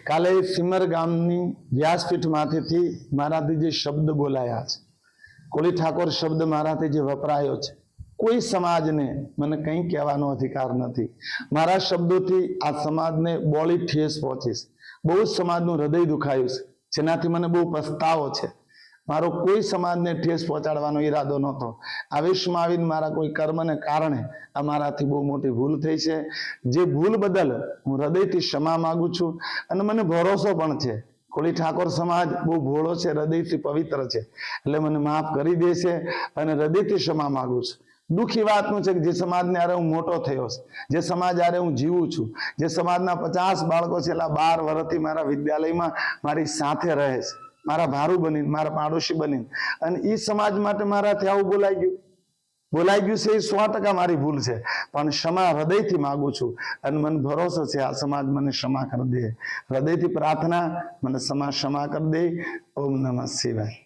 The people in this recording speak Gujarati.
કાલે સિમર ગામની વ્યાસપીઠમાંથી મારાથી જે શબ્દ બોલાયા છે, કોળી ઠાકોર શબ્દ મારાથી જે વપરાયો છે, કોઈ સમાજને મને કંઈ કહેવાનો અધિકાર નથી. મારા શબ્દોથી આ સમાજને બોળી ઠેસ પહોંચીશ. બહુ જ સમાજનું હૃદય દુખાયું છે, જેનાથી મને બહુ પસ્તાવો છે. મારો કોઈ સમાજને ઠેસ પહોંચાડવાનો ઈરાદો નહોતો. આવેશમાં આવીને મારા કોઈ કર્મને કારણે આ મારાથી બહુ મોટી ભૂલ થઈ છે. જે ભૂલ બદલ હું હૃદયથી ક્ષમા માંગુ છું. અને મને ભરોસો પણ છે કોળી ઠાકોર સમાજ બહુ ભોળો છે, હૃદયથી પવિત્ર છે, એટલે મને માફ કરી દે છે અને હૃદયથી ક્ષમા માંગુ છું. દુઃખી વાતનું છે કે જે સમાજને હારે હું મોટો થયો છે, જે સમાજ હારે હું જીવું છું, જે સમાજના 50 બાળકો છેલ્લા 12 વર્ષથી મારા વિદ્યાલયમાં મારી સાથે રહે છે, મારા ભારું બનીને, મારા પાડોશી બનીને, અને એ સમાજ માટે મારાથી આવું બોલાઈ ગયું છે. એ 100% મારી ભૂલ છે, પણ ક્ષમા હૃદયથી માગું છું અને મને ભરોસો છે આ સમાજ મને ક્ષમા કરી દે. હૃદયથી પ્રાર્થના, મને ક્ષમા કરી દે. ઓમ નમઃ શિવાય.